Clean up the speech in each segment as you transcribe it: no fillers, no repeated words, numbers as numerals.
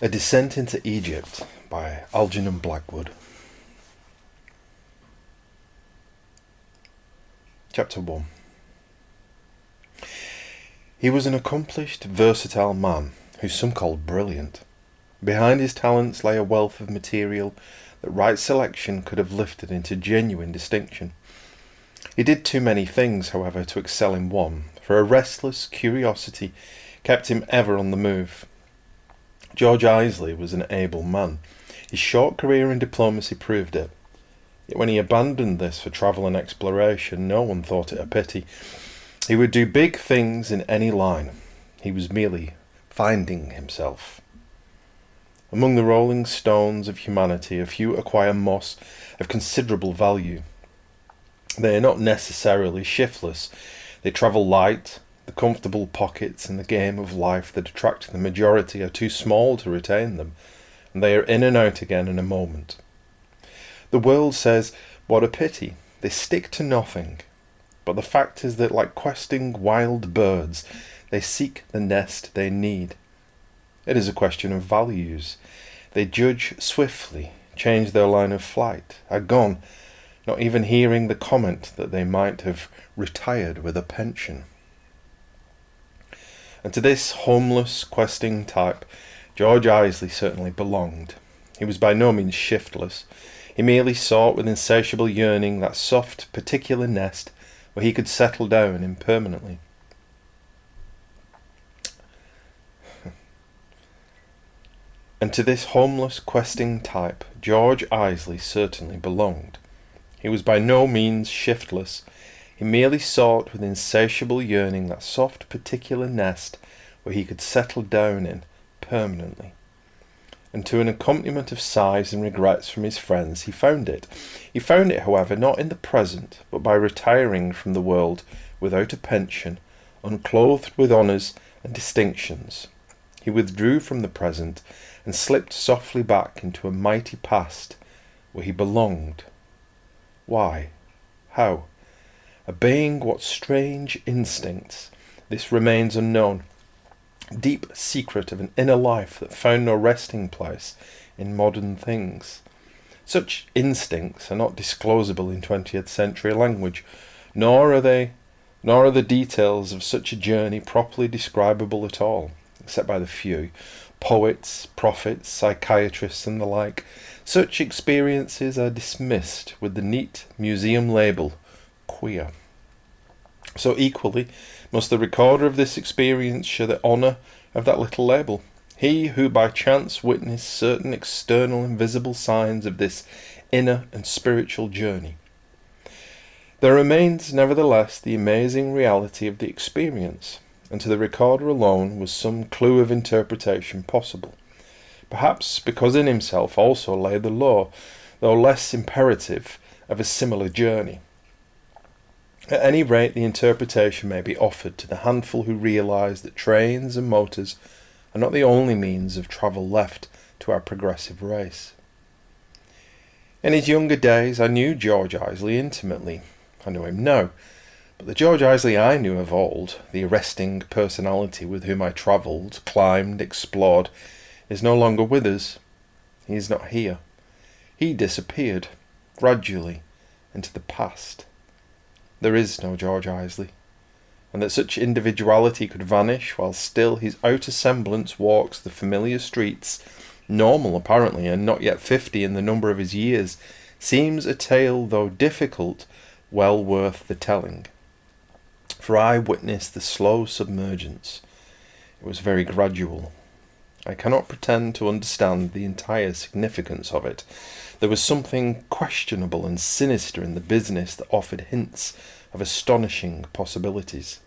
A Descent into Egypt by Algernon Blackwood. Chapter 1. He was an accomplished, versatile man, who some called brilliant. Behind his talents lay a wealth of material that right selection could have lifted into genuine distinction. He did too many things, however, to excel in one, for a restless curiosity kept him ever on the move. George Isley was an able man. His short career in diplomacy proved it. Yet when he abandoned this for travel and exploration, no one thought it a pity. He would do big things in any line. He was merely finding himself. Among the rolling stones of humanity, a few acquire moss of considerable value. They are not necessarily shiftless. They travel light. The comfortable pockets in the game of life that attract the majority are too small to retain them, and they are in and out again in a moment. The world says, what a pity, they stick to nothing. But the fact is that, like questing wild birds, they seek the nest they need. It is a question of values. They judge swiftly, change their line of flight, are gone, not even hearing the comment that they might have retired with a pension. And to this homeless, questing type, George Isley certainly belonged. He was by no means shiftless. He merely sought with insatiable yearning that soft, particular nest where he could settle down impermanently. And to this homeless, questing type, George Isley certainly belonged. He was by no means shiftless. He merely sought with insatiable yearning that soft, particular nest where he could settle down in permanently. And to an accompaniment of sighs and regrets from his friends, he found it. He found it, however, not in the present, but by retiring from the world without a pension, unclothed with honours and distinctions. He withdrew from the present and slipped softly back into a mighty past where he belonged. Why? How? Obeying what strange instincts? This remains unknown. Deep secret of an inner life that found no resting place in modern things. Such instincts are not disclosable in 20th century language, nor are the details of such a journey properly describable at all, except by the few, poets, prophets, psychiatrists and the like. Such experiences are dismissed with the neat museum label, queer. So equally must the recorder of this experience share the honour of that little label. He who by chance witnessed certain external and visible signs of this inner and spiritual journey. There remains nevertheless the amazing reality of the experience, and to the recorder alone was some clue of interpretation possible. Perhaps because in himself also lay the law, though less imperative, of a similar journey. At any rate, the interpretation may be offered to the handful who realise that trains and motors are not the only means of travel left to our progressive race. In his younger days, I knew George Isley intimately. I know him now, but the George Isley I knew of old, the arresting personality with whom I travelled, climbed, explored, is no longer with us. He is not here. He disappeared, gradually, into the past. There is no George Isley, and that such individuality could vanish while still his outer semblance walks the familiar streets, normal apparently, and not yet 50 in the number of his years, seems a tale, though difficult, well worth the telling. For I witnessed the slow submergence. It was very gradual. I cannot pretend to understand the entire significance of it. There was something questionable and sinister in the business that offered hints of astonishing possibilities.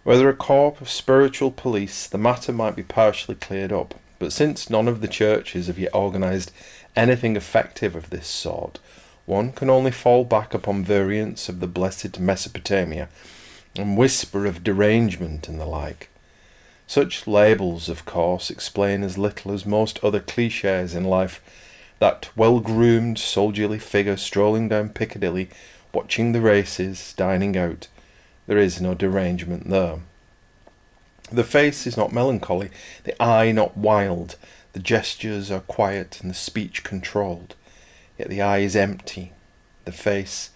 Whether a corps of spiritual police, the matter might be partially cleared up, but since none of the churches have yet organised anything effective of this sort, one can only fall back upon variants of the blessed Mesopotamia, and whisper of derangement and the like. Such labels, of course, explain as little as most other clichés in life. That well-groomed, soldierly figure strolling down Piccadilly, watching the races, dining out. There is no derangement there. The face is not melancholy, the eye not wild, the gestures are quiet and the speech controlled. Yet the eye is empty, the face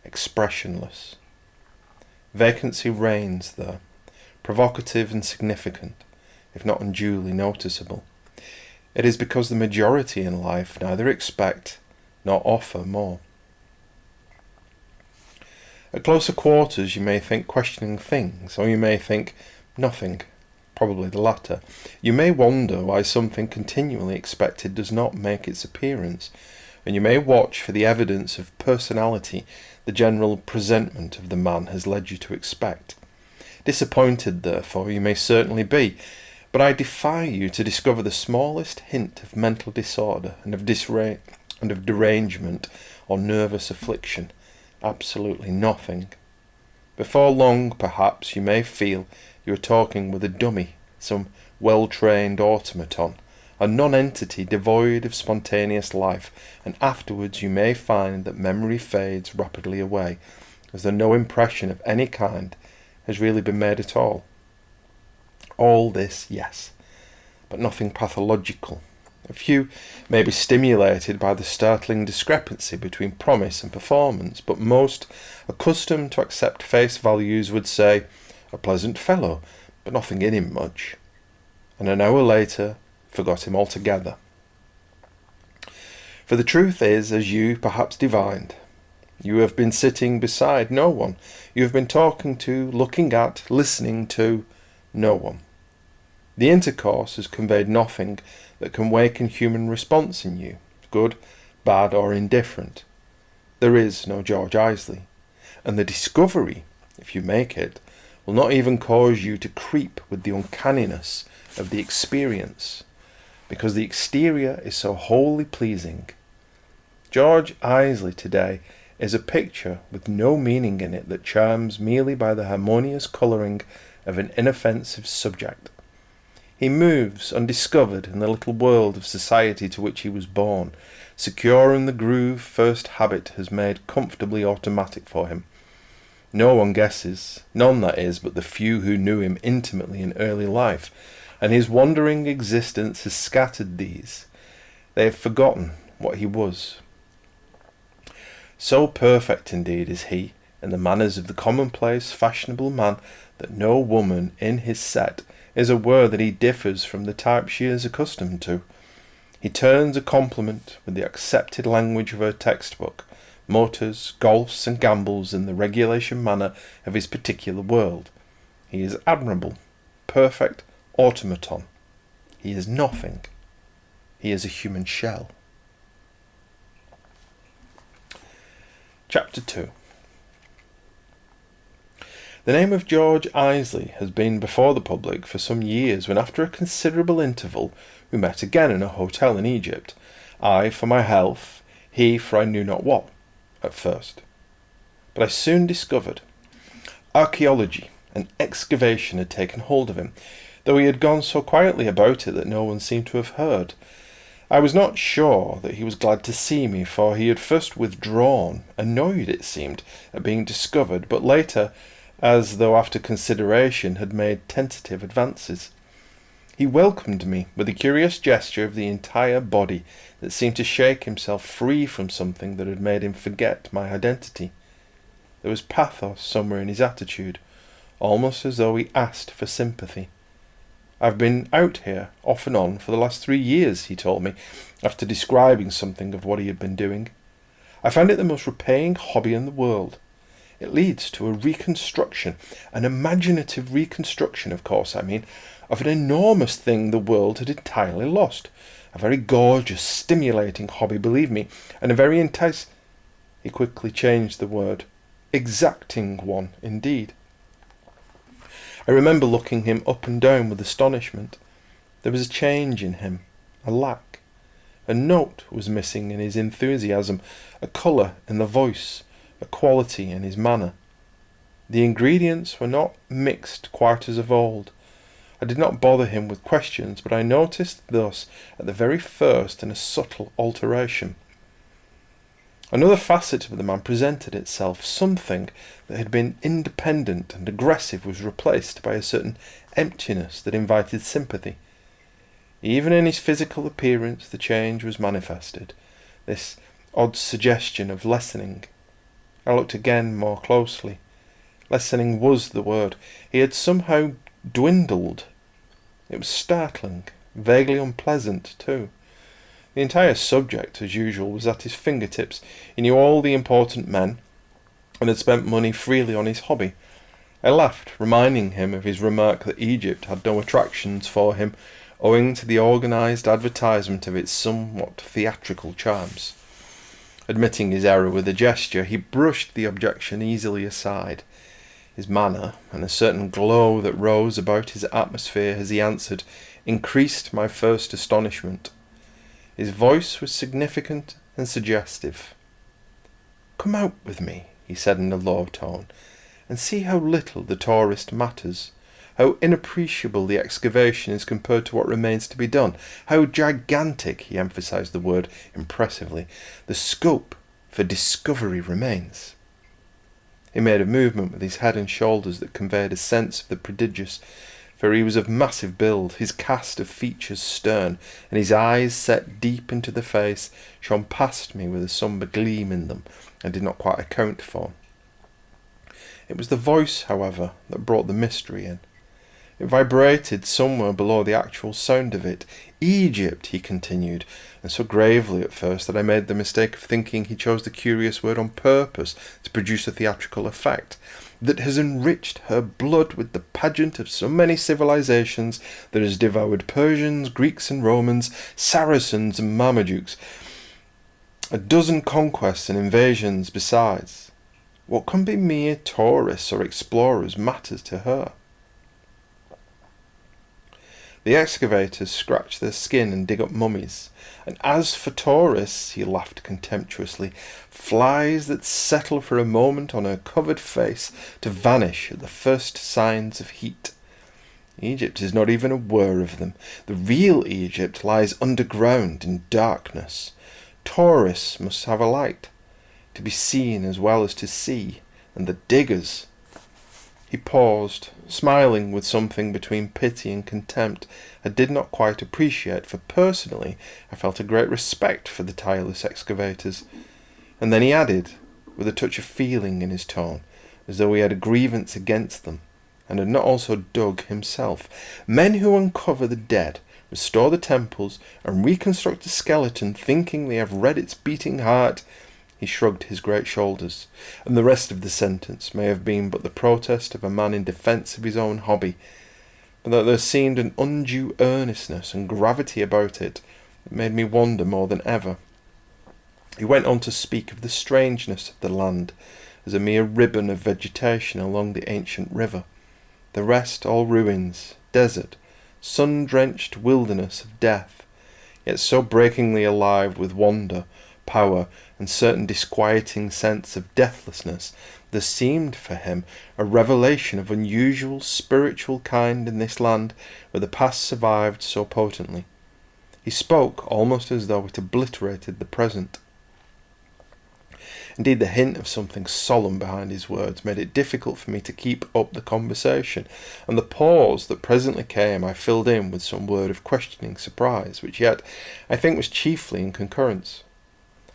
expressionless. Vacancy reigns there, provocative and significant, if not unduly noticeable. It is because the majority in life neither expect nor offer more. At closer quarters you may think questioning things, or you may think nothing, probably the latter. You may wonder why something continually expected does not make its appearance, and you may watch for the evidence of personality the general presentment of the man has led you to expect. Disappointed, therefore, you may certainly be, but I defy you to discover the smallest hint of mental disorder and of derangement or nervous affliction. Absolutely nothing. Before long, perhaps, you may feel you are talking with a dummy, some well-trained automaton, a non-entity devoid of spontaneous life, and afterwards you may find that memory fades rapidly away, as though no impression of any kind has really been made at all. All this, yes, but nothing pathological. A few may be stimulated by the startling discrepancy between promise and performance, but most, accustomed to accept face values, would say, a pleasant fellow, but nothing in him much, and an hour later forgot him altogether. For the truth is, as you perhaps divined, you have been sitting beside no one. You have been talking to, looking at, listening to no one. The intercourse has conveyed nothing that can waken human response in you, good, bad, or indifferent. There is no George Isley, and the discovery, if you make it, will not even cause you to creep with the uncanniness of the experience, because the exterior is so wholly pleasing. George Isley today is a picture with no meaning in it that charms merely by the harmonious colouring of an inoffensive subject. He moves undiscovered in the little world of society to which he was born, secure in the groove first habit has made comfortably automatic for him. No one guesses, none that is, but the few who knew him intimately in early life, and his wandering existence has scattered these. They have forgotten what he was. So perfect indeed is he in the manners of the commonplace, fashionable man that no woman in his set is aware that he differs from the type she is accustomed to. He turns a compliment with the accepted language of her textbook, motors, golfs and gambles in the regulation manner of his particular world. He is admirable, perfect automaton. He is nothing. He is a human shell. Chapter 2. The name of George Isley has been before the public for some years, when after a considerable interval we met again in a hotel in Egypt, I for my health, he for I knew not what, at first. But I soon discovered archaeology and excavation had taken hold of him, though he had gone so quietly about it that no one seemed to have heard. I was not sure that he was glad to see me, for he had first withdrawn, annoyed it seemed, at being discovered, but later, as though after consideration, had made tentative advances. He welcomed me with a curious gesture of the entire body that seemed to shake himself free from something that had made him forget my identity. There was pathos somewhere in his attitude, almost as though he asked for sympathy. I've been out here, off and on, for the last 3 years, he told me, after describing something of what he had been doing. I find it the most repaying hobby in the world. It leads to a reconstruction, an imaginative reconstruction, of course, I mean, of an enormous thing the world had entirely lost. A very gorgeous, stimulating hobby, believe me, and a very He quickly changed the word. Exacting one, indeed. I remember looking him up and down with astonishment. There was a change in him, a lack. A note was missing in his enthusiasm, a colour in the voice, a quality in his manner. The ingredients were not mixed quite as of old. I did not bother him with questions, but I noticed thus at the very first in a subtle alteration. Another facet of the man presented itself. Something that had been independent and aggressive was replaced by a certain emptiness that invited sympathy. Even in his physical appearance the change was manifested, this odd suggestion of lessening. I looked again more closely. Lessening was the word. He had somehow dwindled. It was startling, vaguely unpleasant too. The entire subject, as usual, was at his fingertips. He knew all the important men, and had spent money freely on his hobby. I laughed, reminding him of his remark that Egypt had no attractions for him, owing to the organised advertisement of its somewhat theatrical charms. Admitting his error with a gesture, he brushed the objection easily aside. His manner, and a certain glow that rose about his atmosphere as he answered, increased my first astonishment. His voice was significant and suggestive. "Come out with me," he said in a low tone, "and see how little the tourist matters, how inappreciable the excavation is compared to what remains to be done, how gigantic," he emphasized the word impressively, "the scope for discovery remains." He made a movement with his head and shoulders that conveyed a sense of the prodigious, for he was of massive build, his cast of features stern, and his eyes, set deep into the face, shone past me with a sombre gleam in them I did not quite account for. It was the voice, however, that brought the mystery in. It vibrated somewhere below the actual sound of it. "Egypt," he continued, and so gravely at first that I made the mistake of thinking he chose the curious word on purpose to produce a theatrical effect, "that has enriched her blood with the pageant of so many civilizations, that has devoured Persians, Greeks and Romans, Saracens and Marmadukes, a dozen conquests and invasions besides. What can be mere tourists or explorers matters to her." The excavators scratch their skin and dig up mummies, and as for tourists, he laughed contemptuously, flies that settle for a moment on her covered face to vanish at the first signs of heat. Egypt is not even aware of them. The real Egypt lies underground in darkness. Tourists must have a light, to be seen as well as to see, and the diggers. He paused, smiling with something between pity and contempt I did not quite appreciate, for personally I felt a great respect for the tireless excavators. And then he added, with a touch of feeling in his tone, as though he had a grievance against them, and had not also dug himself, "Men who uncover the dead, restore the temples, and reconstruct the skeleton, thinking they have read its beating heart." He shrugged his great shoulders, and the rest of the sentence may have been but the protest of a man in defence of his own hobby, but that there seemed an undue earnestness and gravity about it that made me wonder more than ever. He went on to speak of the strangeness of the land as a mere ribbon of vegetation along the ancient river, the rest all ruins, desert, sun-drenched wilderness of death, yet so breakingly alive with wonder, power, and certain disquieting sense of deathlessness, there seemed for him a revelation of unusual spiritual kind in this land where the past survived so potently. He spoke almost as though it obliterated the present. Indeed, the hint of something solemn behind his words made it difficult for me to keep up the conversation, and the pause that presently came I filled in with some word of questioning surprise, which yet I think was chiefly in concurrence.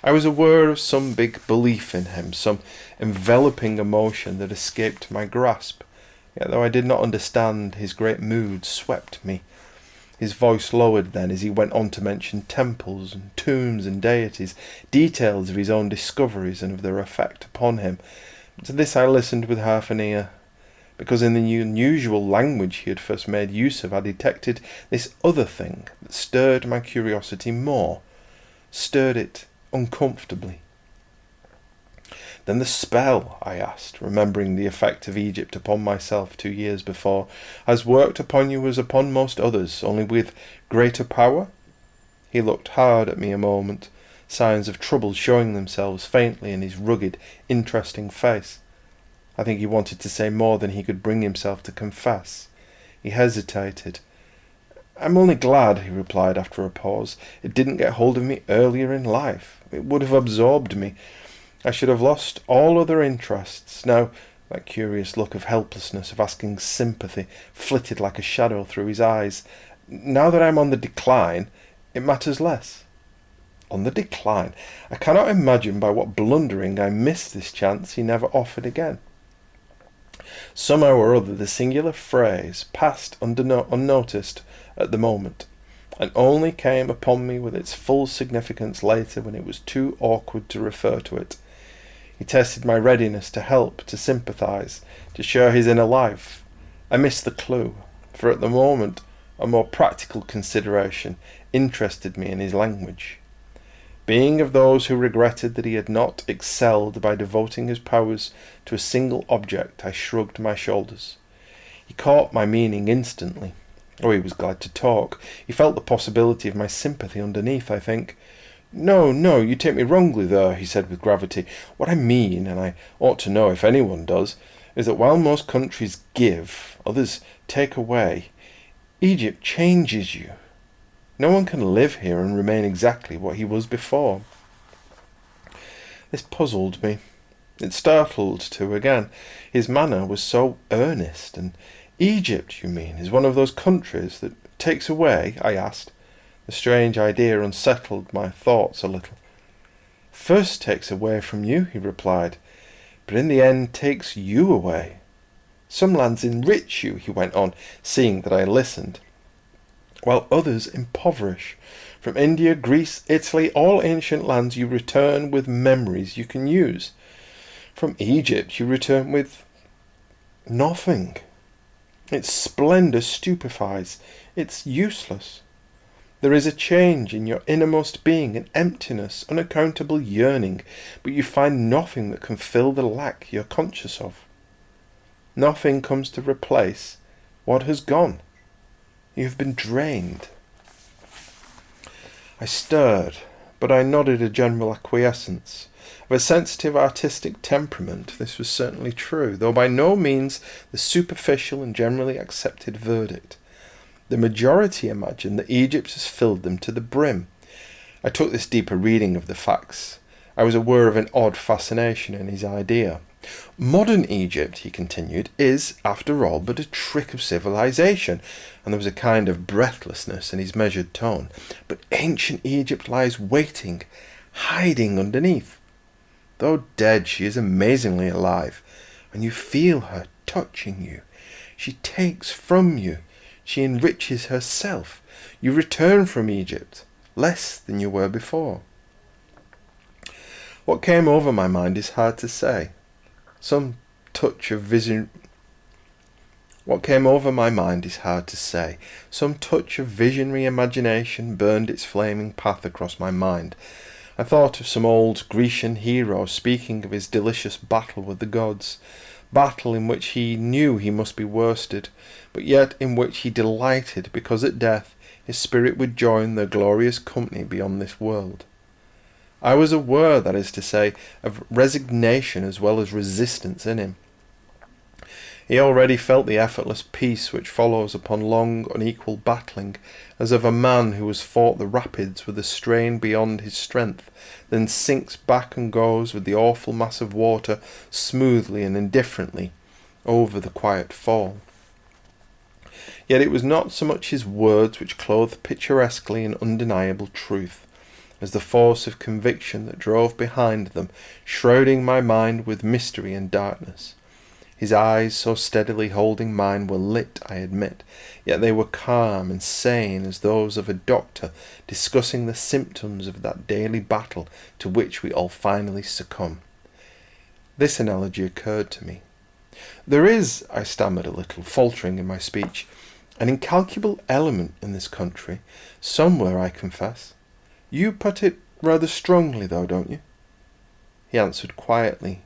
I was aware of some big belief in him, some enveloping emotion that escaped my grasp, yet though I did not understand, his great mood swept me. His voice lowered then as he went on to mention temples and tombs and deities, details of his own discoveries and of their effect upon him. But to this I listened with half an ear, because in the unusual language he had first made use of I detected this other thing that stirred my curiosity more, stirred it uncomfortably. "Then the spell," I asked, remembering the effect of Egypt upon myself 2 years before, "has worked upon you as upon most others, only with greater power?" He looked hard at me a moment, signs of trouble showing themselves faintly in his rugged, interesting face. I think he wanted to say more than he could bring himself to confess. He hesitated. "I'm only glad," he replied after a pause, "it didn't get hold of me earlier in life. It would have absorbed me. I should have lost all other interests. Now, that curious look of helplessness, of asking sympathy, flitted like a shadow through his eyes. Now that I'm on the decline, it matters less. On the decline? I cannot imagine by what blundering I missed this chance he never offered again. Somehow or other the singular phrase passed unnoticed at the moment, and only came upon me with its full significance later when it was too awkward to refer to it. He tested my readiness to help, to sympathise, to share his inner life. I missed the clue, for at the moment a more practical consideration interested me in his language. Being of those who regretted that he had not excelled by devoting his powers to a single object, I shrugged my shoulders. He caught my meaning instantly. Oh, he was glad to talk. He felt the possibility of my sympathy underneath, I think. No, you take me wrongly there, he said with gravity. What I mean, and I ought to know if anyone does, is that while most countries give, others take away, Egypt changes you. No one can live here and remain exactly what he was before. This puzzled me. It startled, too, again. His manner was so earnest. And Egypt, you mean, is one of those countries that takes away? I asked. The strange idea unsettled my thoughts a little. First takes away from you, he replied, but in the end takes you away. Some lands enrich you, he went on, seeing that I listened, while others impoverish. From India, Greece, Italy, all ancient lands you return with memories you can use. From Egypt you return with nothing. Its splendour stupefies. It's useless. There is a change in your innermost being, an emptiness, unaccountable yearning, but you find nothing that can fill the lack you're conscious of. Nothing comes to replace what has gone. You have been drained. I stirred, but I nodded a general acquiescence. Of a sensitive artistic temperament, this was certainly true, though by no means the superficial and generally accepted verdict. The majority imagine that Egypt has filled them to the brim. I took this deeper reading of the facts. I was aware of an odd fascination in his idea. Modern Egypt, he continued, is, after all, but a trick of civilization, and there was a kind of breathlessness in his measured tone. But ancient Egypt lies waiting, hiding underneath. Though dead, she is amazingly alive, and you feel her touching you. She takes from you. She enriches herself. You return from Egypt less than you were before. What came over my mind is hard to say. Some touch of visionary imagination burned its flaming path across my mind. I thought of some old Grecian hero speaking of his delicious battle with the gods, battle in which he knew he must be worsted, but yet in which he delighted, because at death his spirit would join their glorious company beyond this world. I was aware, that is to say, of resignation as well as resistance in him. He already felt the effortless peace which follows upon long, unequal battling, as of a man who has fought the rapids with a strain beyond his strength, then sinks back and goes with the awful mass of water smoothly and indifferently over the quiet fall. Yet it was not so much his words which clothed picturesquely in undeniable truth, as the force of conviction that drove behind them, shrouding my mind with mystery and darkness. His eyes, so steadily holding mine, were lit, I admit, yet they were calm and sane as those of a doctor discussing the symptoms of that daily battle to which we all finally succumb. This analogy occurred to me. There is, I stammered a little, faltering in my speech, an incalculable element in this country, somewhere, I confess. You put it rather strongly, though, don't you? He answered quietly,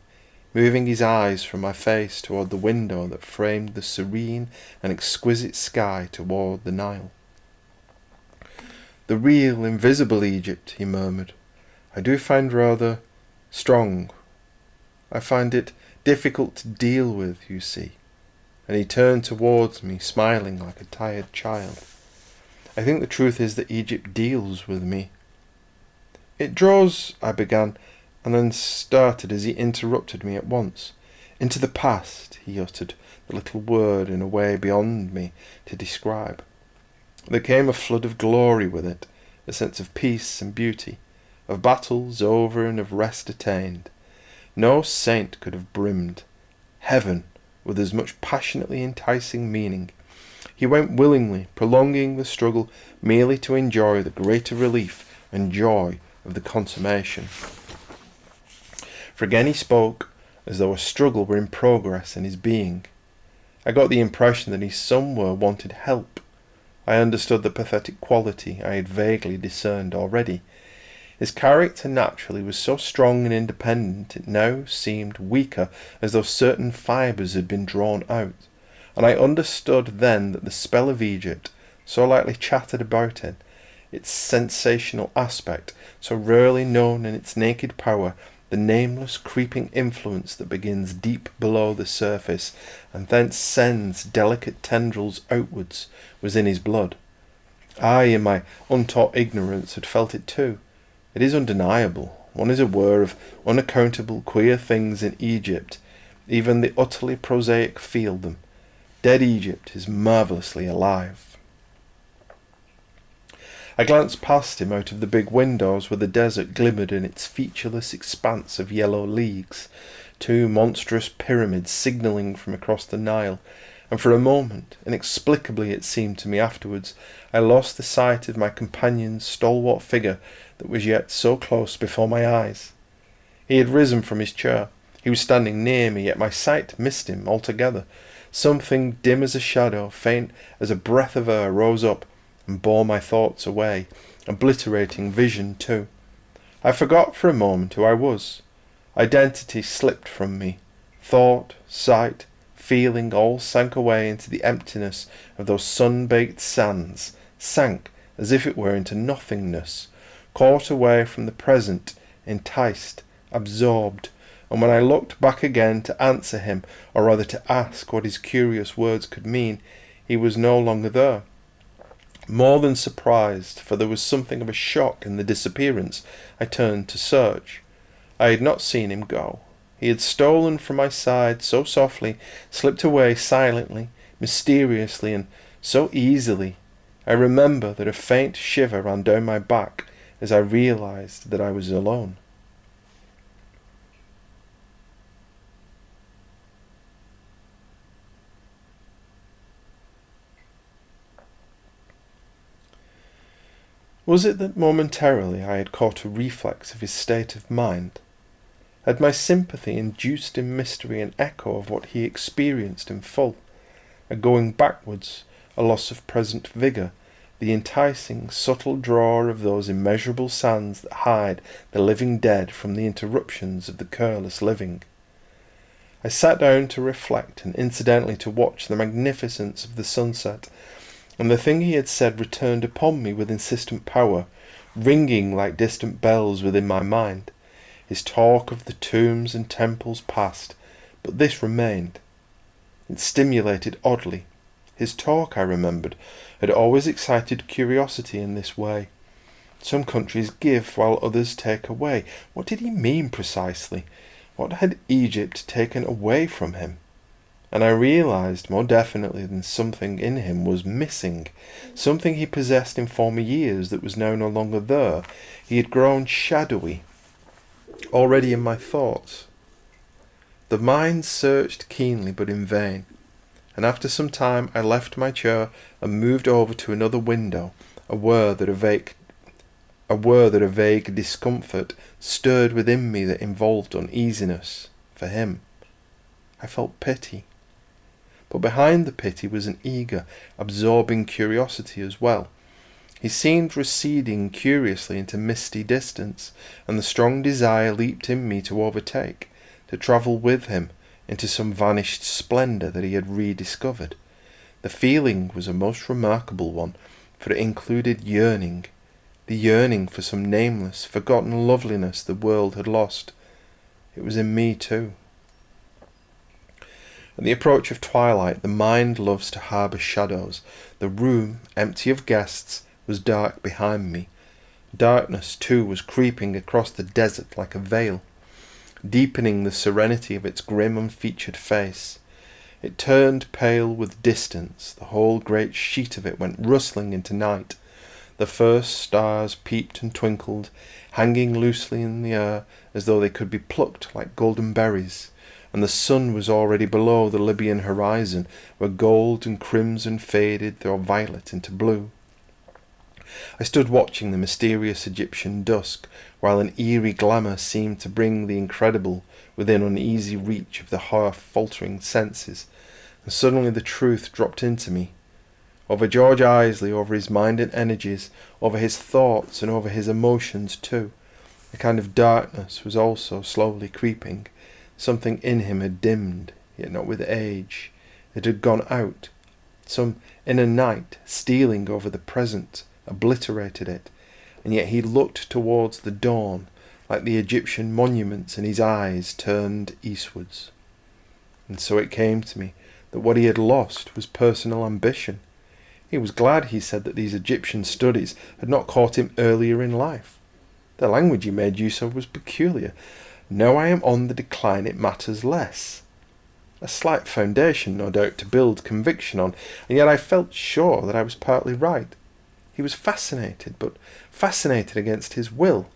moving his eyes from my face toward the window that framed the serene and exquisite sky toward the Nile. The real, invisible Egypt, he murmured, I do find rather strong. I find it difficult to deal with, you see. And he turned towards me, smiling like a tired child. I think the truth is that Egypt deals with me. It draws, I began, and then started as he interrupted me at once. "Into the past," he uttered the little word in a way beyond me to describe. There came a flood of glory with it, a sense of peace and beauty, of battles over and of rest attained. No saint could have brimmed heaven with as much passionately enticing meaning. He went willingly, prolonging the struggle merely to enjoy the greater relief and joy of the consummation. For again he spoke as though a struggle were in progress in his being. I got the impression that he somewhere wanted help. I understood the pathetic quality I had vaguely discerned already. His character naturally was so strong and independent it now seemed weaker, as though certain fibres had been drawn out, and I understood then that the spell of Egypt, so lightly chattered about it, its sensational aspect, so rarely known in its naked power, the nameless creeping influence that begins deep below the surface and thence sends delicate tendrils outwards, was in his blood. I, in my untaught ignorance, had felt it too. It is undeniable. One is aware of unaccountable queer things in Egypt. Even the utterly prosaic feel them. Dead Egypt is marvellously alive. I glanced past him out of the big windows where the desert glimmered in its featureless expanse of yellow leagues, two monstrous pyramids signalling from across the Nile, and for a moment, inexplicably it seemed to me afterwards, I lost the sight of my companion's stalwart figure that was yet so close before my eyes. He had risen from his chair. He was standing near me, yet my sight missed him altogether. Something dim as a shadow, faint as a breath of air, rose up and bore my thoughts away, obliterating vision too. I forgot for a moment who I was. Identity slipped from me. Thought, sight, feeling all sank away into the emptiness of those sun-baked sands, sank as if it were into nothingness, caught away from the present, enticed, absorbed, and when I looked back again to answer him, or rather to ask what his curious words could mean, he was no longer there. More than surprised, for there was something of a shock in the disappearance, I turned to search. I had not seen him go. He had stolen from my side so softly, slipped away silently, mysteriously, and so easily. I remember that a faint shiver ran down my back as I realized that I was alone. Was it that momentarily I had caught a reflex of his state of mind? Had my sympathy induced in mystery an echo of what he experienced in full, a going backwards, a loss of present vigour, the enticing, subtle draw of those immeasurable sands that hide the living dead from the interruptions of the careless living? I sat down to reflect and incidentally to watch the magnificence of the sunset, and the thing he had said returned upon me with insistent power, ringing like distant bells within my mind. His talk of the tombs and temples passed, but this remained. It stimulated oddly. His talk, I remembered, had always excited curiosity in this way. Some countries give while others take away. What did he mean precisely? What had Egypt taken away from him? And I realized more definitely than something in him was missing, something he possessed in former years that was now no longer there. He had grown shadowy, already in my thoughts. The mind searched keenly, but in vain, and after some time I left my chair and moved over to another window, aware that a vague discomfort stirred within me that involved uneasiness for him. I felt pity. But behind the pity was an eager, absorbing curiosity as well. He seemed receding curiously into misty distance, and the strong desire leaped in me to overtake, to travel with him into some vanished splendour that he had rediscovered. The feeling was a most remarkable one, for it included yearning, the yearning for some nameless, forgotten loveliness the world had lost. It was in me too. At the approach of twilight, the mind loves to harbour shadows. The room, empty of guests, was dark behind me. Darkness, too, was creeping across the desert like a veil. deepening the serenity of its grim, unfeatured face. It turned pale with distance. The whole great sheet of it went rustling into night. The first stars peeped and twinkled, hanging loosely in the air as though they could be plucked like golden berries, and the sun was already below the Libyan horizon, where gold and crimson faded through violet into blue. I stood watching the mysterious Egyptian dusk, while an eerie glamour seemed to bring the incredible within uneasy reach of the half-faltering senses, and suddenly the truth dropped into me. Over George Isley, over his mind and energies, over his thoughts and over his emotions too, a kind of darkness was also slowly creeping. Something in him had dimmed, yet not with age. It had gone out. Some inner night, stealing over the present, obliterated it, and yet he looked towards the dawn, like the Egyptian monuments, and his eyes turned eastwards. And so it came to me that what he had lost was personal ambition. He was glad, he said, that these Egyptian studies had not caught him earlier in life. The language he made use of was peculiar. Now I am on the decline, it matters less. A slight foundation, no doubt, to build conviction on, and yet I felt sure that I was partly right. He was fascinated, but fascinated against his will.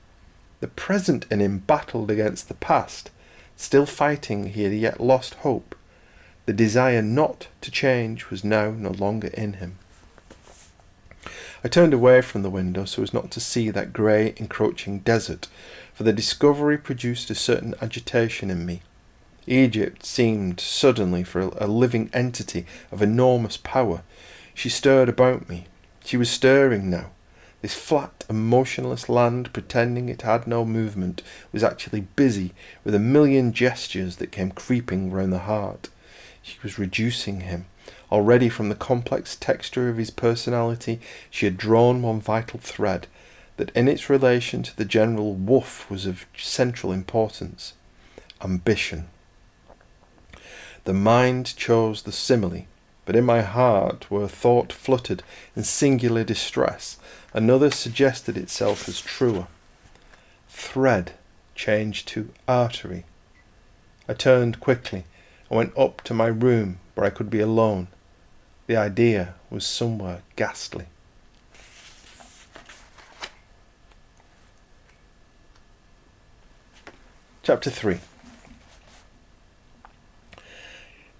The present in him battled against the past. Still fighting, he had yet lost hope. The desire not to change was now no longer in him. I turned away from the window so as not to see that grey, encroaching desert, for the discovery produced a certain agitation in me. Egypt seemed suddenly for a living entity of enormous power. She stirred about me. She was stirring now. This flat and motionless land, pretending it had no movement, was actually busy with a million gestures that came creeping round the heart. She was reducing him. Already from the complex texture of his personality she had drawn one vital thread, that in its relation to the general woof was of central importance. Ambition. The mind chose the simile, but in my heart, where thought fluttered in singular distress, another suggested itself as truer. Thread changed to artery. I turned quickly and went up to my room where I could be alone. The idea was somewhere ghastly. Chapter 3.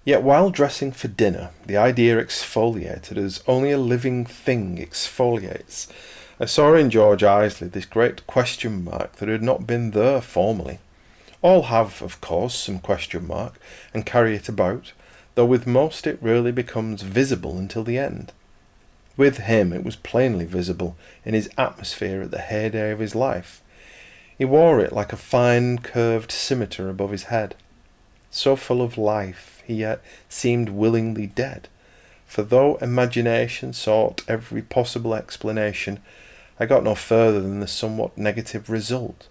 Yet while dressing for dinner, the idea exfoliated as only a living thing exfoliates. I saw in George Isley this great question mark that had not been there formerly. All have, of course, some question mark, and carry it about, though with most it rarely becomes visible until the end. With him it was plainly visible in his atmosphere at the heyday of his life. He wore it like a fine curved scimitar above his head. So full of life, he yet seemed willingly dead, for though imagination sought every possible explanation, I got no further than the somewhat negative result,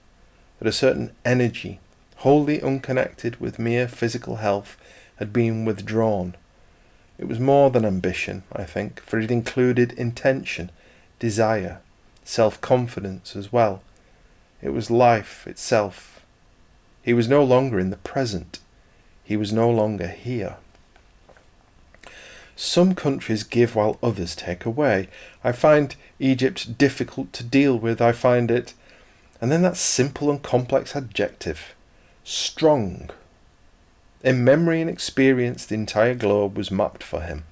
that a certain energy, wholly unconnected with mere physical health, had been withdrawn. It was more than ambition, I think, for it included intention, desire, self-confidence as well. It was life itself. He was no longer in the present. He was no longer here. Some countries give while others take away. I find Egypt difficult to deal with. I find it... And then that simple and complex adjective. Strong. In memory and experience the entire globe was mapped for him.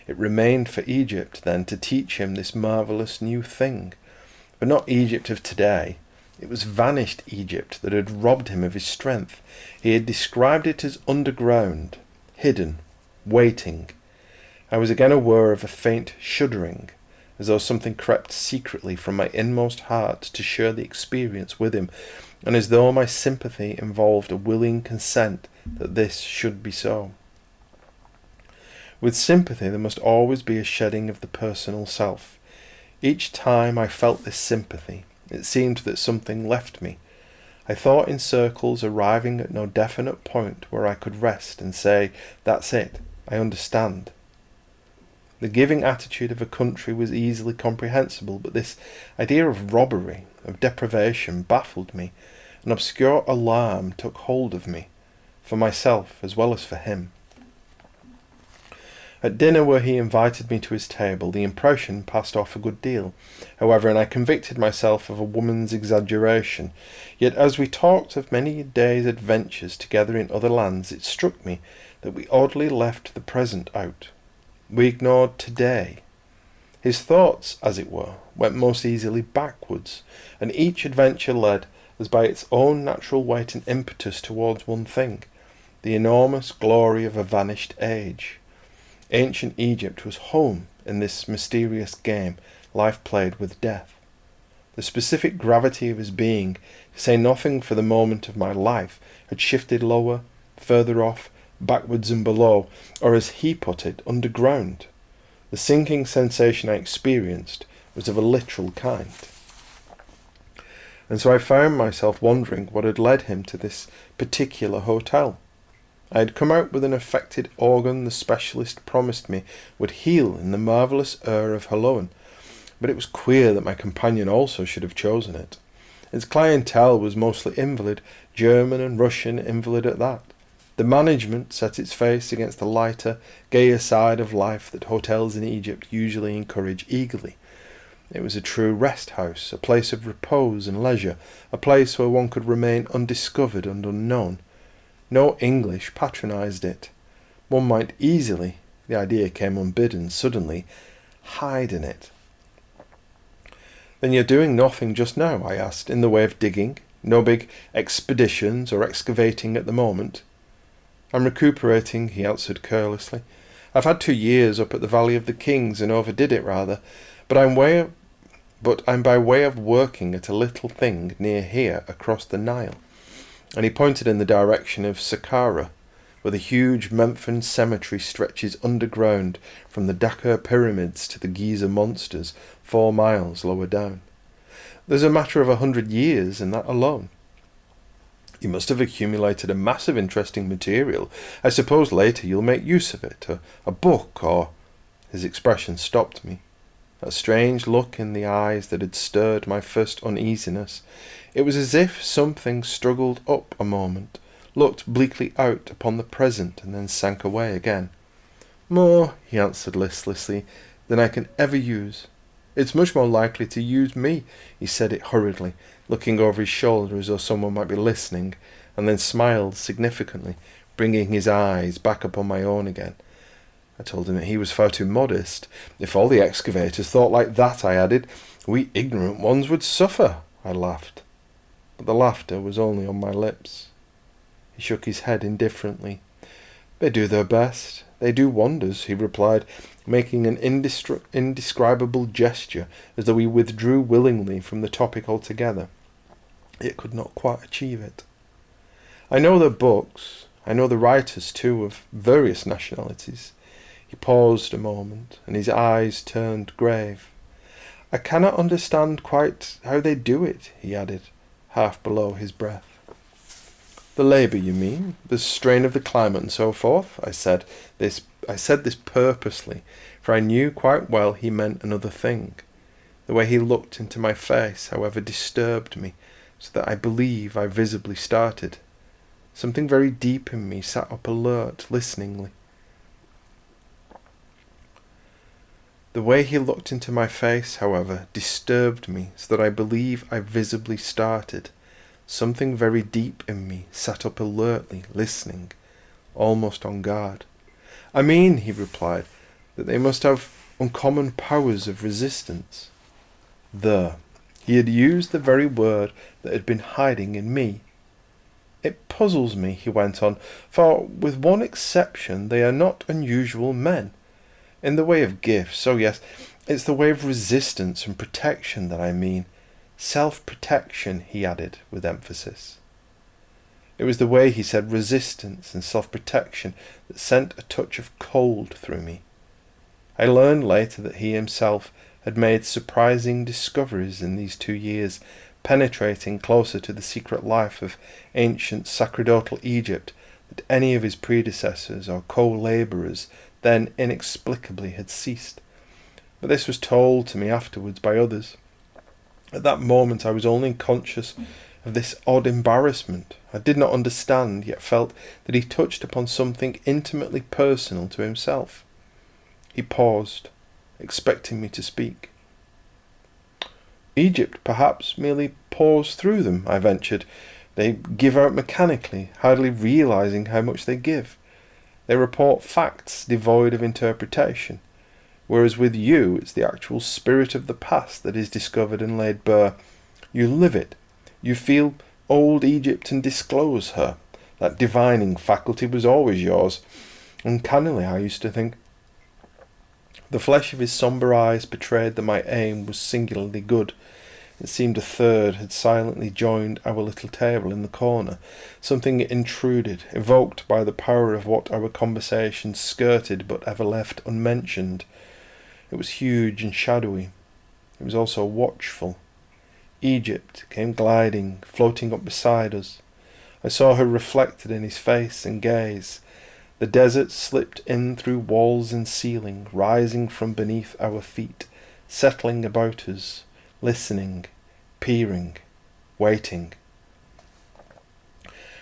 It remained for Egypt then to teach him this marvellous new thing. But not Egypt of today. It was vanished Egypt that had robbed him of his strength. He had described it as underground, hidden, waiting. I was again aware of a faint shuddering, as though something crept secretly from my inmost heart to share the experience with him, and as though my sympathy involved a willing consent that this should be so. With sympathy there must always be a shedding of the personal self. Each time I felt this sympathy, it seemed that something left me. I thought in circles, arriving at no definite point where I could rest and say, "That's it, I understand." The giving attitude of a country was easily comprehensible, but this idea of robbery, of deprivation, baffled me, an obscure alarm took hold of me, for myself as well as for him. At dinner, where he invited me to his table, the impression passed off a good deal, however, and I convicted myself of a woman's exaggeration. Yet as we talked of many days' adventures together in other lands, it struck me that we oddly left the present out. We ignored today. His thoughts, as it were, went most easily backwards, and each adventure led, as by its own natural weight and impetus, towards one thing, the enormous glory of a vanished age. Ancient Egypt was home in this mysterious game life played with death. The specific gravity of his being, to say nothing for the moment of my life, had shifted lower, further off, backwards and below, or as he put it, underground. The sinking sensation I experienced was of a literal kind. And so I found myself wondering what had led him to this particular hotel. I had come out with an affected organ the specialist promised me would heal in the marvellous air of Heloan, but it was queer that my companion also should have chosen it. Its clientele was mostly invalid, German and Russian invalid at that. The management set its face against the lighter, gayer side of life that hotels in Egypt usually encourage eagerly. It was a true rest house, a place of repose and leisure, a place where one could remain undiscovered and unknown. No English patronised it. One might easily, the idea came unbidden, suddenly, hide in it. "Then you're doing nothing just now," I asked, "in the way of digging? No big expeditions or excavating at the moment?" "I'm recuperating," he answered carelessly. "I've had 2 years up at the Valley of the Kings and overdid it rather, but I'm by way of working at a little thing near here across the Nile." And he pointed in the direction of Saqqara, where the huge Memphian cemetery stretches underground from the Dakar pyramids to the Giza monsters 4 miles lower down. "There's a matter of 100 years in that alone." "You must have accumulated a mass of interesting material. I suppose later you'll make use of it, a book or—" His expression stopped me. That strange look in the eyes that had stirred my first uneasiness. It was as if something struggled up a moment, looked bleakly out upon the present, and then sank away again. "More," he answered listlessly, "than I can ever use. It's much more likely to use me." He said it hurriedly, looking over his shoulder as though someone might be listening, and then smiled significantly, bringing his eyes back upon my own again. I told him that he was far too modest. "If all the excavators thought like that," I added, "we ignorant ones would suffer." I laughed, but the laughter was only on my lips. He shook his head indifferently. "They do their best. They do wonders," he replied, making an indescribable gesture as though he withdrew willingly from the topic altogether, yet could not quite achieve it. "I know their books. I know the writers, too, of various nationalities." He paused a moment, and his eyes turned grave. "I cannot understand quite how they do it," he added, half below his breath. "The labour, you mean? The strain of the climate and so forth?" I said this purposely, for I knew quite well he meant another thing. The way he looked into my face, however, disturbed me, so that I believe I visibly started. Something very deep in me sat up alert, listeningly. The way he looked into my face, however, disturbed me, so that I believe I visibly started. Something very deep in me sat up alertly, listening, almost on guard. "I mean," he replied, "that they must have uncommon powers of resistance." There, he had used the very word that had been hiding in me. "It puzzles me," he went on, "for, with one exception, they are not unusual men. In the way of gifts, oh yes, it's the way of resistance and protection that I mean. Self-protection," he added with emphasis. It was the way he said resistance and self-protection that sent a touch of cold through me. I learned later that he himself had made surprising discoveries in these 2 years, penetrating closer to the secret life of ancient sacerdotal Egypt than any of his predecessors or co-labourers then inexplicably had ceased. But this was told to me afterwards by others. At that moment I was only conscious of this odd embarrassment. I did not understand, yet felt that he touched upon something intimately personal to himself. He paused, expecting me to speak. Egypt perhaps merely pours through them, I ventured. They give out mechanically, hardly realizing how much they give. They report facts devoid of interpretation, whereas with you it's the actual spirit of the past that is discovered and laid bare. You live it. You feel old Egypt and disclose her. That divining faculty was always yours. Uncannily, I used to think. The flesh of his sombre eyes betrayed that my aim was singularly good. It seemed a third had silently joined our little table in the corner. Something intruded, evoked by the power of what our conversation skirted but ever left unmentioned. It was huge and shadowy. It was also watchful. Egypt came gliding, floating up beside us. I saw her reflected in his face and gaze. The desert slipped in through walls and ceiling, rising from beneath our feet, settling about us, listening, peering, waiting.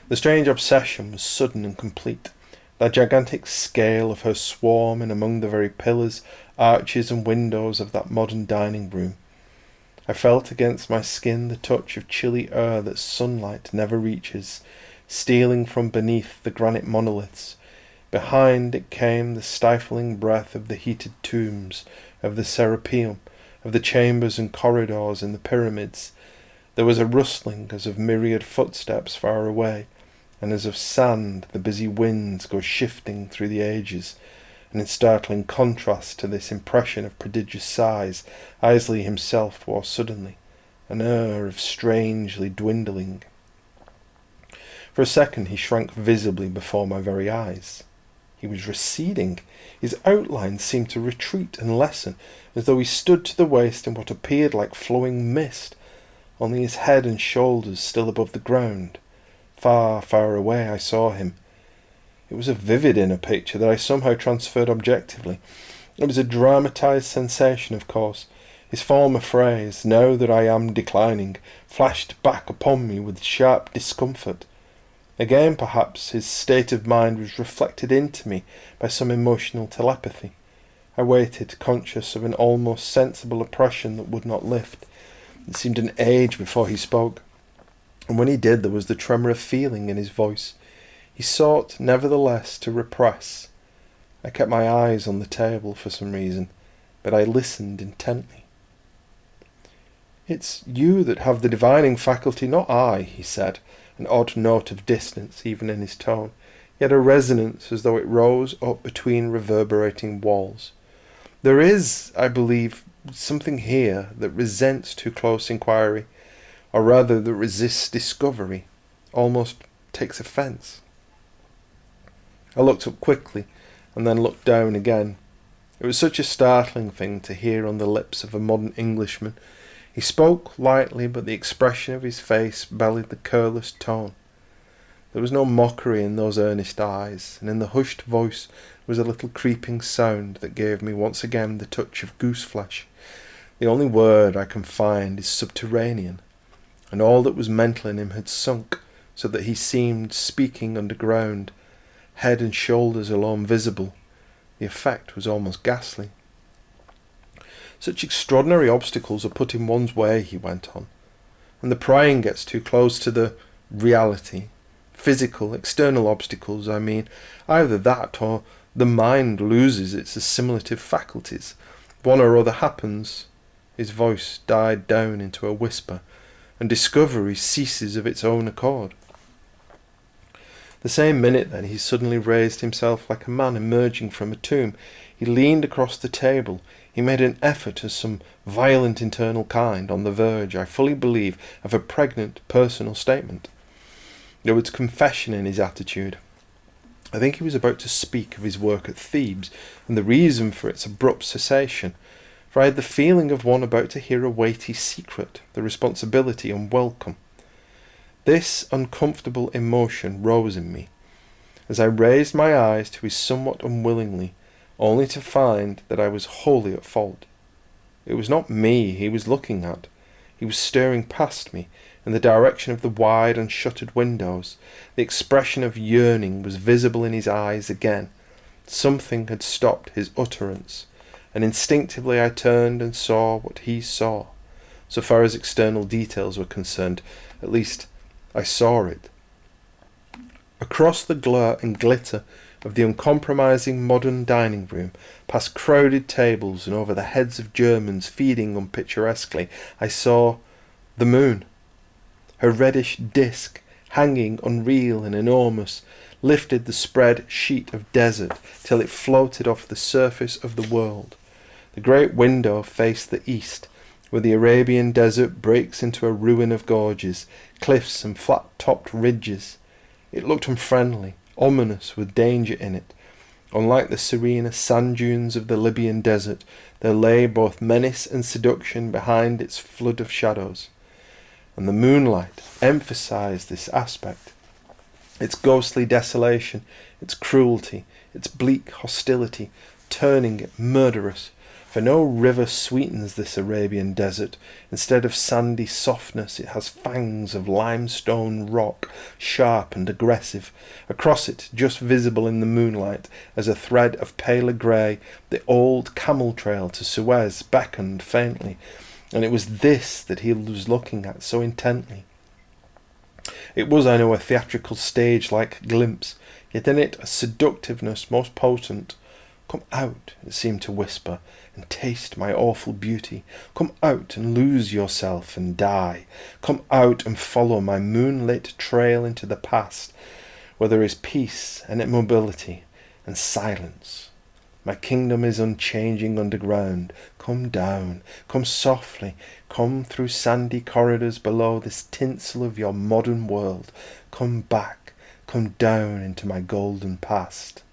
The strange obsession was sudden and complete. The gigantic scale of her swarm in among the very pillars, arches and windows of that modern dining room. I felt against my skin the touch of chilly air that sunlight never reaches, stealing from beneath the granite monoliths. Behind it came the stifling breath of the heated tombs, of the serapeum, of the chambers and corridors in the pyramids. There was a rustling as of myriad footsteps far away, and as of sand the busy winds go shifting through the ages. And in startling contrast to this impression of prodigious size, Isley himself wore suddenly an air of strangely dwindling. For a second he shrank visibly before my very eyes. He was receding. His outline seemed to retreat and lessen, as though he stood to the waist in what appeared like flowing mist, only his head and shoulders still above the ground. Far, far away I saw him. It was a vivid inner picture that I somehow transferred objectively. It was a dramatized sensation, of course. His former phrase, "now that I am declining," flashed back upon me with sharp discomfort. Again, perhaps, his state of mind was reflected into me by some emotional telepathy. I waited, conscious of an almost sensible oppression that would not lift. It seemed an age before he spoke, and when he did there was the tremor of feeling in his voice. He sought, nevertheless, to repress. I kept my eyes on the table for some reason, but I listened intently. "It's you that have the divining faculty, not I," he said, an odd note of distance even in his tone, yet a resonance as though it rose up between reverberating walls. "There is, I believe, something here that resents too close inquiry, or rather that resists discovery, almost takes offence." I looked up quickly, and then looked down again. It was such a startling thing to hear on the lips of a modern Englishman. He spoke lightly, but the expression of his face belied the careless tone. There was no mockery in those earnest eyes, and in the hushed voice was a little creeping sound that gave me once again the touch of goose-flesh. The only word I can find is subterranean, and all that was mental in him had sunk, so that he seemed speaking underground, head and shoulders alone visible. The effect was almost ghastly. "Such extraordinary obstacles are put in one's way," he went on, "and the prying gets too close to the reality. Physical, external obstacles, I mean. Either that, or the mind loses its assimilative faculties. One or other happens." His voice died down into a whisper, "and discovery ceases of its own accord." The same minute then he suddenly raised himself like a man emerging from a tomb. He leaned across the table. He made an effort of some violent internal kind, on the verge, I fully believe, of a pregnant personal statement. There was confession in his attitude. I think he was about to speak of his work at Thebes, and the reason for its abrupt cessation, for I had the feeling of one about to hear a weighty secret, the responsibility unwelcome. This uncomfortable emotion rose in me, as I raised my eyes to his somewhat unwillingly, only to find that I was wholly at fault. It was not me he was looking at. He was staring past me, in the direction of the wide unshuttered windows. The expression of yearning was visible in his eyes again. Something had stopped his utterance, and instinctively I turned and saw what he saw. So far as external details were concerned, at least I saw it. Across the glare and glitter of the uncompromising modern dining room, past crowded tables and over the heads of Germans feeding unpicturesquely, I saw the moon. Her reddish disk, hanging unreal and enormous, lifted the spread sheet of desert till it floated off the surface of the world. The great window faced the east, where the Arabian desert breaks into a ruin of gorges, cliffs and flat-topped ridges. It looked unfriendly, ominous, with danger in it. Unlike the serene sand dunes of the Libyan desert, there lay both menace and seduction behind its flood of shadows. And the moonlight emphasized this aspect. Its ghostly desolation, its cruelty, its bleak hostility, turning it murderous. For no river sweetens this Arabian desert. Instead of sandy softness, it has fangs of limestone rock, sharp and aggressive. Across it, just visible in the moonlight, as a thread of paler grey, the old camel trail to Suez beckoned faintly, and it was this that he was looking at so intently. It was, I know, a theatrical stage-like glimpse, yet in it a seductiveness most potent. "Come out," it seemed to whisper, "and taste my awful beauty. Come out and lose yourself and die. Come out and follow my moonlit trail into the past, where there is peace and immobility and silence. My kingdom is unchanging underground. Come down, come softly, come through sandy corridors below this tinsel of your modern world. Come back, come down into my golden past."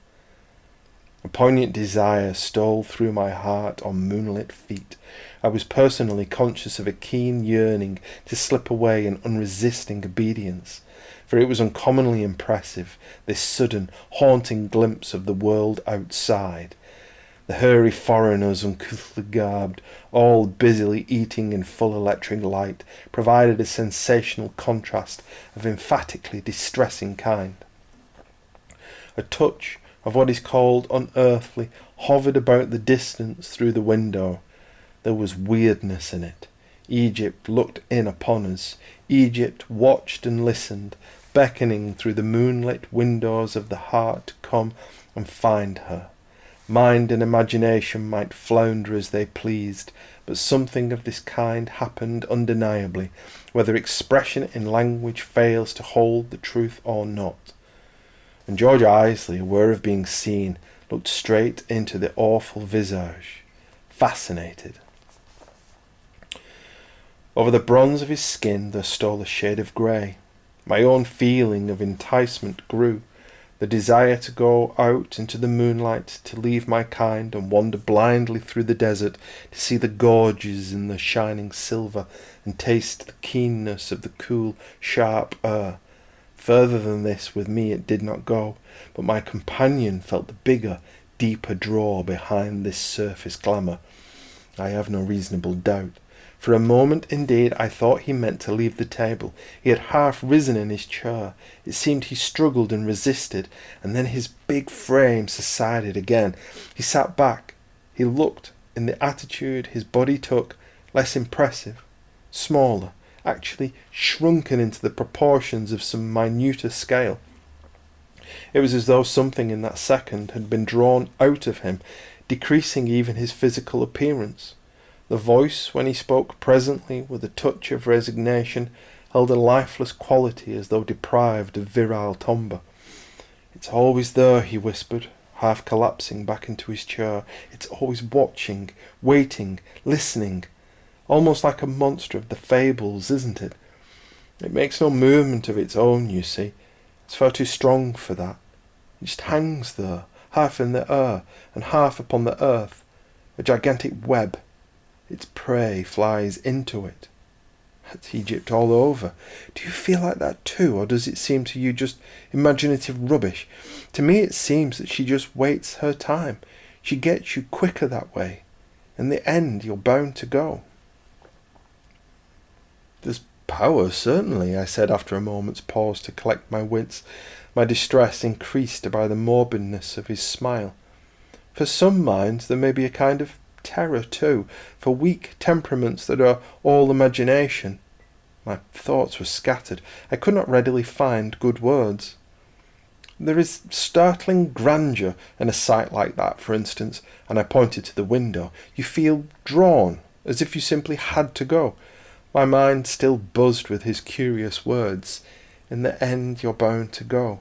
A poignant desire stole through my heart on moonlit feet. I was personally conscious of a keen yearning to slip away in unresisting obedience, for it was uncommonly impressive, this sudden, haunting glimpse of the world outside. The hairy foreigners, uncouthly garbed, all busily eating in full electric light, provided a sensational contrast of emphatically distressing kind. A touch of what is called unearthly hovered about the distance through the window. There was weirdness in it. Egypt looked in upon us. Egypt watched and listened, beckoning through the moonlit windows of the heart to come and find her. Mind and imagination might flounder as they pleased, but something of this kind happened undeniably, whether expression in language fails to hold the truth or not. And George Isley, aware of being seen, looked straight into the awful visage, fascinated. Over the bronze of his skin there stole a shade of grey. My own feeling of enticement grew. The desire to go out into the moonlight, to leave my kind and wander blindly through the desert, to see the gorges in the shining silver and taste the keenness of the cool, sharp air. Further than this with me it did not go, but my companion felt the bigger, deeper draw behind this surface glamour. I have no reasonable doubt. For a moment, indeed, I thought he meant to leave the table. He had half risen in his chair. It seemed he struggled and resisted, and then his big frame subsided again. He sat back. He looked, in the attitude his body took, less impressive, smaller, actually shrunken into the proportions of some minuter scale. It was as though something in that second had been drawn out of him, decreasing even his physical appearance. The voice, when he spoke presently with a touch of resignation, held a lifeless quality as though deprived of virile timbre. "It's always there," he whispered, half collapsing back into his chair. "It's always watching, waiting, listening. Almost like a monster of the fables, isn't it? It makes no movement of its own, you see. It's far too strong for that. It just hangs there, half in the air and half upon the earth, a gigantic web. Its prey flies into it. That's Egypt all over. Do you feel like that too, or does it seem to you just imaginative rubbish? To me it seems that she just waits her time. She gets you quicker that way. In the end you're bound to go." Power, certainly, I said after a moment's pause to collect my wits, my distress increased by the morbidness of his smile. For some minds there may be a kind of terror too, for weak temperaments that are all imagination. My thoughts were scattered. I could not readily find good words. There is startling grandeur in a sight like that, for instance, and I pointed to the window. You feel drawn, as if you simply had to go. My mind still buzzed with his curious words. In the end you're bound to go.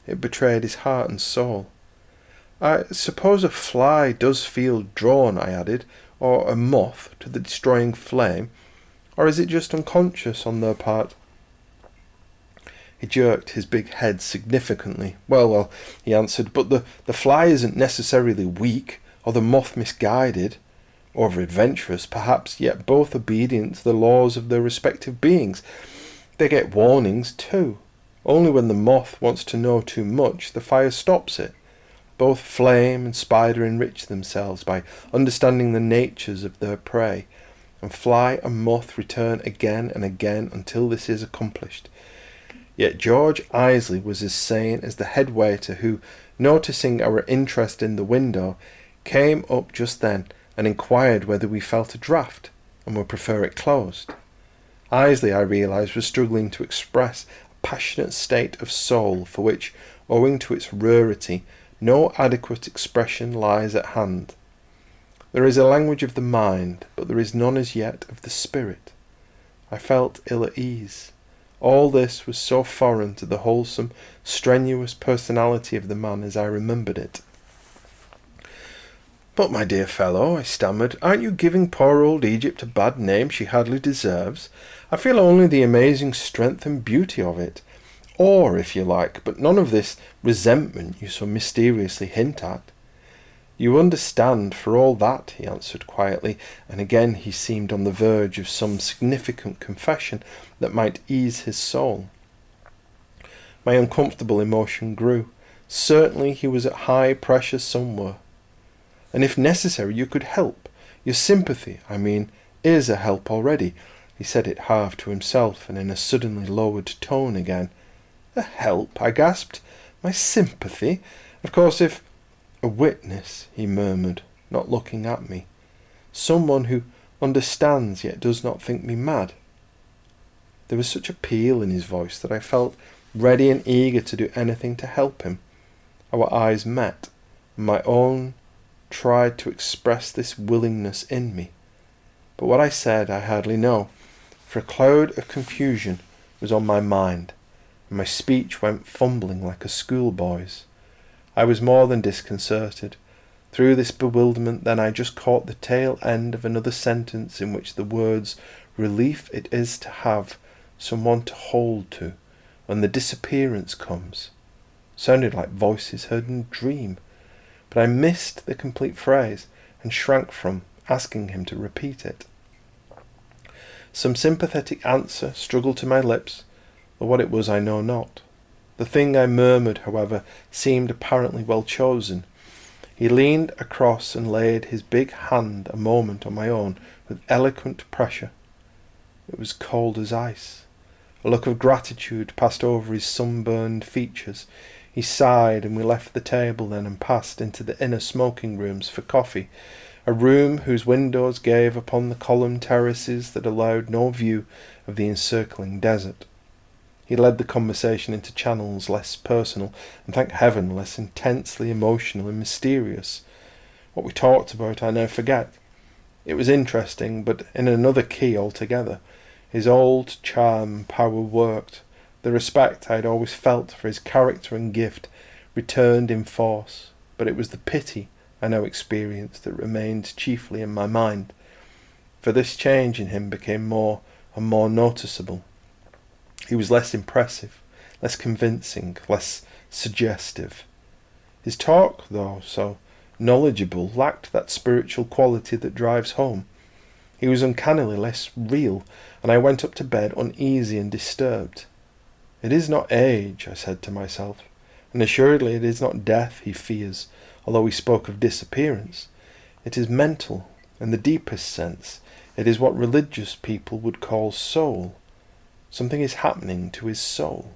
It betrayed his heart and soul. I suppose a fly does feel drawn, I added, or a moth to the destroying flame, or is it just unconscious on their part? He jerked his big head significantly. Well, he answered, but the fly isn't necessarily weak, or the moth misguided. Over-adventurous, perhaps, yet both obedient to the laws of their respective beings. They get warnings, too. Only when the moth wants to know too much, the fire stops it. Both flame and spider enrich themselves by understanding the natures of their prey, and fly and moth return again and again until this is accomplished. Yet George Isley was as sane as the head waiter who, noticing our interest in the window, came up just then and inquired whether we felt a draught and would prefer it closed. Isley, I realised, was struggling to express a passionate state of soul for which, owing to its rarity, no adequate expression lies at hand. There is a language of the mind, but there is none as yet of the spirit. I felt ill at ease. All this was so foreign to the wholesome, strenuous personality of the man as I remembered it. "But, my dear fellow," I stammered, "aren't you giving poor old Egypt a bad name she hardly deserves? I feel only the amazing strength and beauty of it. Or, if you like, but none of this resentment you so mysteriously hint at." "You understand, for all that," he answered quietly, and again he seemed on the verge of some significant confession that might ease his soul. My uncomfortable emotion grew. Certainly he was at high pressure somewhere. "And if necessary you could help. Your sympathy, I mean, is a help already." He said it half to himself and in a suddenly lowered tone again. "A help?" I gasped. "My sympathy? Of course if—" "A witness," he murmured, not looking at me. "Someone who understands yet does not think me mad." There was such appeal in his voice that I felt ready and eager to do anything to help him. Our eyes met, and my own tried to express this willingness in me. But what I said I hardly know, for a cloud of confusion was on my mind, and my speech went fumbling like a schoolboy's. I was more than disconcerted. Through this bewilderment then I just caught the tail end of another sentence in which the words "relief it is to have someone to hold to when the disappearance comes" sounded like voices heard in a dream, but I missed the complete phrase and shrank from asking him to repeat it. Some sympathetic answer struggled to my lips, though what it was I know not. The thing I murmured, however, seemed apparently well chosen. He leaned across and laid his big hand a moment on my own with eloquent pressure. It was cold as ice. A look of gratitude passed over his sunburned features. He sighed, and we left the table then and passed into the inner smoking rooms for coffee, a room whose windows gave upon the columned terraces that allowed no view of the encircling desert. He led the conversation into channels less personal, and thank heaven less intensely emotional and mysterious. What we talked about I now forget. It was interesting, but in another key altogether. His old charm and power worked. The respect I had always felt for his character and gift returned in force, but it was the pity I now experienced that remained chiefly in my mind, for this change in him became more and more noticeable. He was less impressive, less convincing, less suggestive. His talk, though so knowledgeable, lacked that spiritual quality that drives home. He was uncannily less real, and I went up to bed uneasy and disturbed. "It is not age," I said to myself, "and assuredly it is not death he fears, although he spoke of disappearance. It is mental, in the deepest sense. It is what religious people would call soul. Something is happening to his soul.